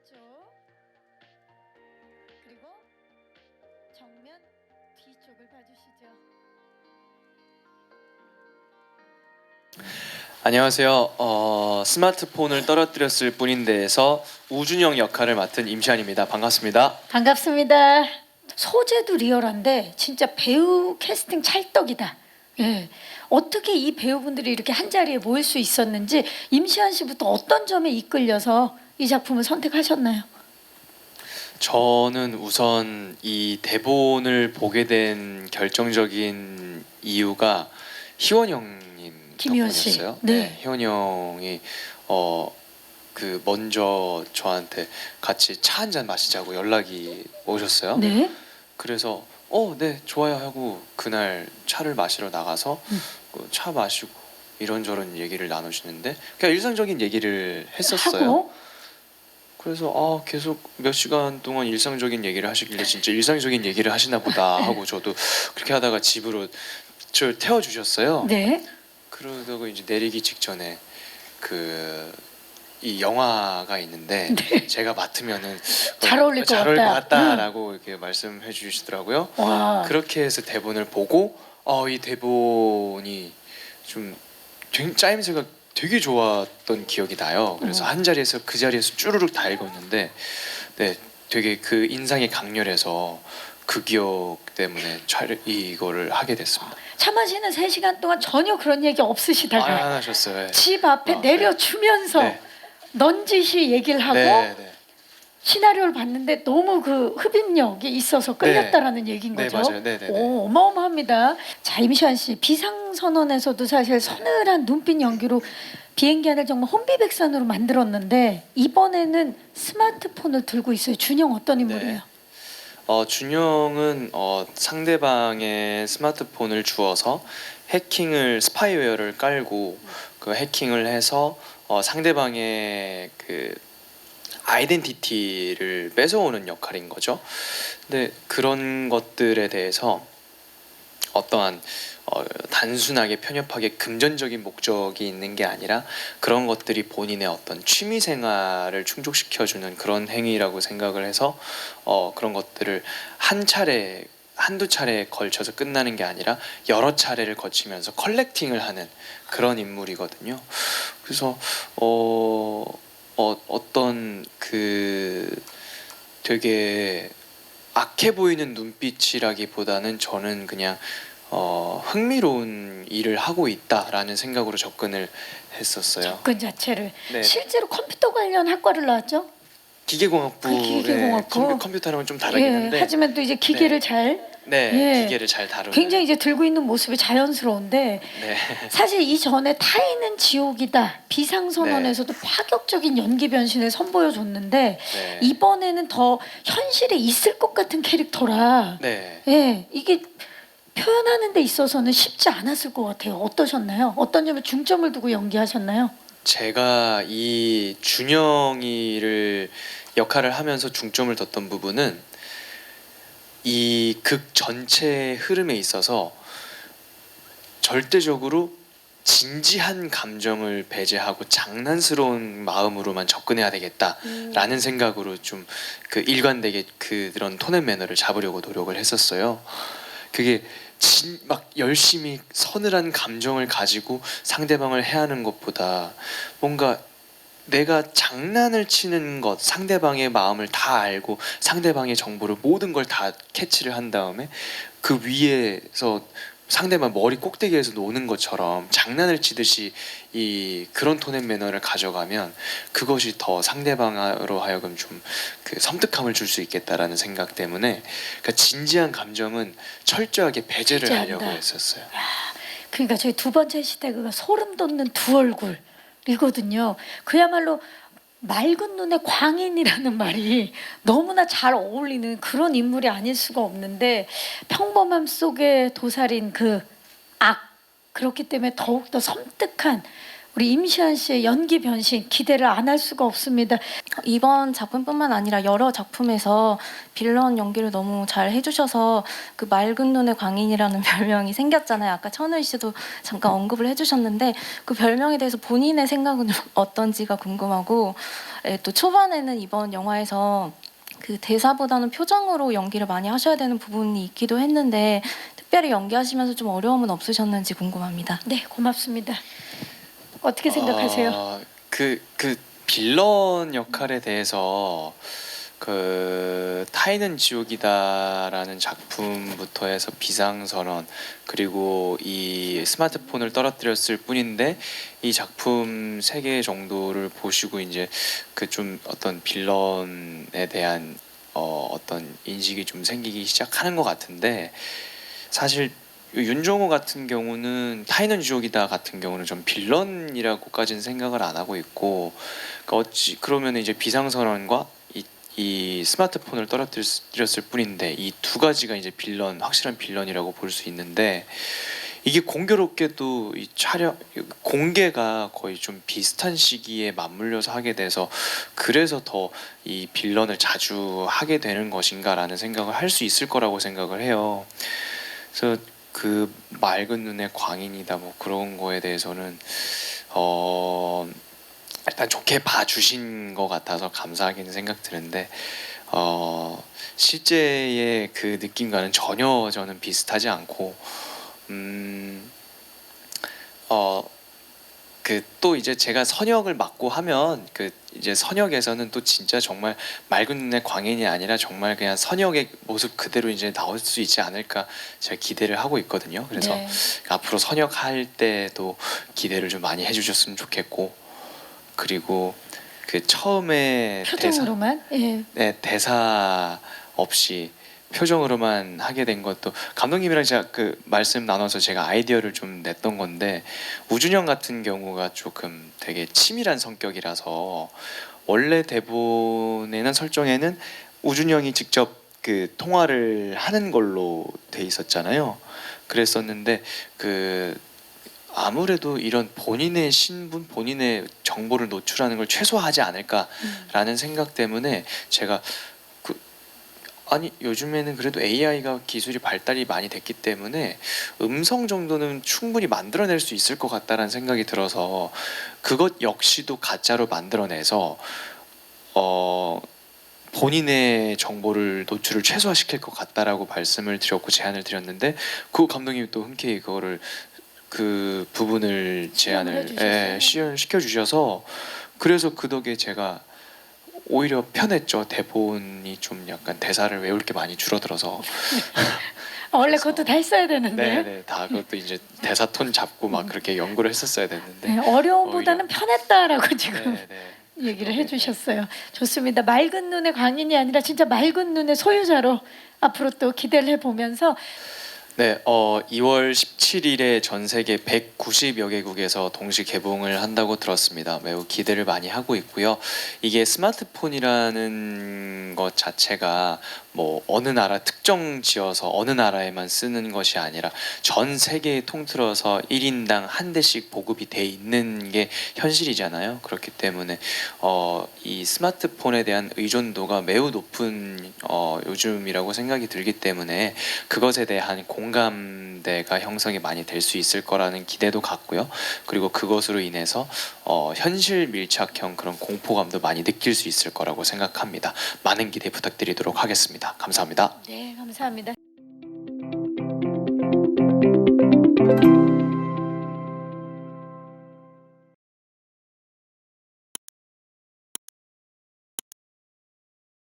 앞쪽 그리고 정면 뒤쪽을 봐주시죠. 안녕하세요. 스마트폰을 떨어뜨렸을 뿐인데에서 우준영 역할을 맡은 임시완입니다. 반갑습니다. 반갑습니다. 소재도 리얼한데 진짜 배우 캐스팅 찰떡이다. 예. 어떻게 이 배우분들이 이렇게 한 자리에 모일 수 있었는지 임시완 씨부터 어떤 점에 이끌려서 이 작품을 선택하셨나요? 저는 우선 이 대본을 보게 된 결정적인 이유가 희원 형님 김희원 씨. 덕분이었어요. 네. 희원 형이 그 먼저 저한테 같이 차 한 잔 마시자고 연락이 오셨어요. 네. 그래서 네 좋아요 하고 그날 차를 마시러 나가서 차 마시고 이런저런 얘기를 나누시는데 그냥 일상적인 얘기를 했었어요. 하고 그래서 계속 몇 시간 동안 일상적인 얘기를 하시길래 진짜 일상적인 얘기를 하시나 보다 하고 저도 그렇게 하다가 집으로 저를 태워주셨어요. 네. 그러다가 이제 내리기 직전에 이 영화가 있는데 네. 제가 맡으면은 잘 어울릴 것 같다. 같다라고 이렇게 말씀해 주시더라고요. 와. 그렇게 해서 대본을 보고 이 대본이 좀 짜임새가 되게 좋았던 기억이 나요. 그래서 한 자리에서 그 자리에서 쭈루룩 다 읽었는데 네, 되게 그 인상이 강렬해서 그 기억 때문에 이거를 하게 됐습니다. 차 마시는 3시간 동안 전혀 그런 얘기 없으시다가 안 하셨어요. 네. 집 앞에 내려주면서 네. 넌지시 얘기를 하고 네, 네. 시나리오를 봤는데 너무 그 흡입력이 있어서 끌렸다라는 얘기인 네, 거죠. 맞아요. 네, 네, 네. 오, 어마어마합니다. 자, 임시완 씨 비상선언에서도 사실 서늘한 눈빛 연기로 비행기 안을 정말 혼비백산으로 만들었는데 이번에는 스마트폰을 들고 있어요. 준영 어떤 인물이에요? 준영은 상대방의 스마트폰을 주어서 스파이웨어를 깔고 그 해킹을 해서 상대방의 그 아이덴티티를 뺏어오는 역할인 거죠. 근데 그런 것들에 대해서 어떠한 단순하게 편협하게 금전적인 목적이 있는 게 아니라 그런 것들이 본인의 어떤 취미 생활을 충족시켜주는 그런 행위라고 생각을 해서 그런 것들을 한두 차례에 걸쳐서 끝나는 게 아니라 여러 차례를 거치면서 컬렉팅을 하는 그런 인물이거든요. 그래서 어떤 되게 악해 보이는 눈빛이라기보다는 저는 그냥 흥미로운 일을 하고 있다라는 생각으로 접근을 했었어요. 접근 자체를 네. 실제로 컴퓨터 관련 학과를 나왔죠? 기계공학부, 기계공학부. 컴퓨터랑은 좀 다르긴 예, 한데 하지만 또 이제 기계를 예. 기계를 잘 다루는 굉장히 이제 들고 있는 모습이 자연스러운데 네. 사실 이전에 타인은 지옥이다 비상선언에서도 파격적인 연기 변신을 선보여줬는데 네. 이번에는 더 현실에 있을 것 같은 캐릭터라 네. 예, 이게 표현하는 데 있어서는 쉽지 않았을 것 같아요. 어떠셨나요? 어떤 점에 중점을 두고 연기하셨나요? 제가 이 준영이를 역할을 하면서 중점을 뒀던 부분은 이 극 전체의 흐름에 있어서 절대적으로 진지한 감정을 배제하고 장난스러운 마음으로만 접근해야 되겠다라는 생각으로 좀 그 일관되게 그런 톤 앤 매너를 잡으려고 노력을 했었어요. 그게 막 열심히 서늘한 감정을 가지고 상대방을 해하는 것보다 뭔가 내가 장난을 치는 것, 상대방의 마음을 다 알고 상대방의 정보를 모든 걸 다 캐치를 한 다음에 그 위에서 상대방 머리 꼭대기에서 노는 것처럼 장난을 치듯이 그런 톤 앤 매너를 가져가면 그것이 더 상대방으로 하여금 좀 그 섬뜩함을 줄 수 있겠다라는 생각 때문에 그러니까 진지한 감정은 철저하게 배제를 배제한다. 하려고 했었어요. 그러니까 저희 두 번째 해시태그가 소름 돋는 두 얼굴이거든요. 그야말로 맑은 눈의 광인이라는 말이 너무나 잘 어울리는 그런 인물이 아닐 수가 없는데 평범함 속에 도사린 그 악, 그렇기 때문에 더욱더 섬뜩한 우리 임시완 씨의 연기 변신 기대를 안 할 수가 없습니다. 이번 작품뿐만 아니라 여러 작품에서 빌런 연기를 너무 잘 해주셔서 그 맑은 눈의 광인이라는 별명이 생겼잖아요. 아까 천우희 씨도 잠깐 언급을 해주셨는데 그 별명에 대해서 본인의 생각은 어떤지가 궁금하고 또 초반에는 이번 영화에서 그 대사보다는 표정으로 연기를 많이 하셔야 되는 부분이 있기도 했는데 특별히 연기하시면서 좀 어려움은 없으셨는지 궁금합니다. 네, 고맙습니다. 어떻게 생각하세요? 그 빌런 역할에 대해서 그 타인은 지옥이다라는 작품부터 해서 비상선언 그리고 이 스마트폰을 떨어뜨렸을 뿐인데 이 작품 3개 정도를 보시고 이제 그 좀 어떤 빌런에 대한 어떤 인식이 좀 생기기 시작하는 것 같은데 사실 윤종호 같은 경우는 타인은 지옥이다 같은 경우는 좀 빌런이라고까지는 생각을 안 하고 있고 그러니까 그러면 이제 비상선언과 이 스마트폰을 떨어뜨렸을 뿐인데 이 두 가지가 이제 확실한 빌런이라고 볼 수 있는데 이게 공교롭게도 이 촬영 공개가 거의 좀 비슷한 시기에 맞물려서 하게 돼서 그래서 더 이 빌런을 자주 하게 되는 것인가라는 생각을 할 수 있을 거라고 생각을 해요. 그래서 그 맑은 눈의 광인이다 뭐 그런 거에 대해서는 일단 좋게 봐주신 것 같아서 감사하게는 생각 드는데 실제의 그 느낌과는 전혀 저는 비슷하지 않고 그 또 이제 제가 선역을 맡고 하면 그 이제 선역에서는 또 진짜 정말 맑은 눈의 광인이 아니라 정말 그냥 선역의 모습 그대로 이제 나올 수 있지 않을까 제가 기대를 하고 있거든요. 그래서 네. 앞으로 선역할 때도 기대를 좀 많이 해주셨으면 좋겠고 그리고 그 처음에 표정으로만? 예. 대사 없이 표정으로만 하게 된 것도 감독님이랑 제가 그 말씀 나눠서 제가 아이디어를 좀 냈던 건데 우준영 같은 경우가 조금 되게 치밀한 성격이라서 원래 대본에는 설정에는 우준영이 직접 그 통화를 하는 걸로 돼 있었잖아요. 그랬었는데 그 아무래도 이런 본인의 신분, 본인의 정보를 노출하는 걸 최소화하지 않을까라는 생각 때문에 제가 아니 요즘에는 그래도 AI가 기술이 발달이 많이 됐기 때문에 음성 정도는 충분히 만들어낼 수 있을 것 같다라는 생각이 들어서 그것 역시도 가짜로 만들어내서 본인의 정보를 노출을 최소화시킬 것 같다라고 말씀을 드렸고 제안을 드렸는데 그 감독님이 또 흔쾌히 그거를 그 부분을 제안을 시연시켜 주셔서 그래서 그 덕에 제가 오히려 편했죠. 대본이 좀 약간 대사를 외울 게 많이 줄어들어서. 원래 그것도 다 했어야 되는데. 네네 다 그것도 이제 대사 톤 잡고 막 그렇게 연구를 했었어야 됐는데. 네, 어려움보다는 편했다라고 지금 네네. 얘기를 해주셨어요. 좋습니다. 맑은 눈의 광인이 아니라 진짜 맑은 눈의 소유자로 앞으로 또 기대를 해보면서 네, 2월 17일에 전 세계 190여 개국에서 동시 개봉을 한다고 들었습니다. 매우 기대를 많이 하고 있고요. 이게 스마트폰이라는 것 자체가 뭐 어느 나라 특정 지어서 어느 나라에만 쓰는 것이 아니라 전 세계에 통틀어서 1인당 한 대씩 보급이 돼 있는 게 현실이잖아요. 그렇기 때문에 이 스마트폰에 대한 의존도가 매우 높은 요즘이라고 생각이 들기 때문에 그것에 대한 공감대가 형성이 많이 될 수 있을 거라는 기대도 갖고요. 그리고 그것으로 인해서 현실 밀착형 그런 공포감도 많이 느낄 수 있을 거라고 생각합니다. 많은 기대 부탁드리도록 하겠습니다. 감사합니다. 네, 감사합니다.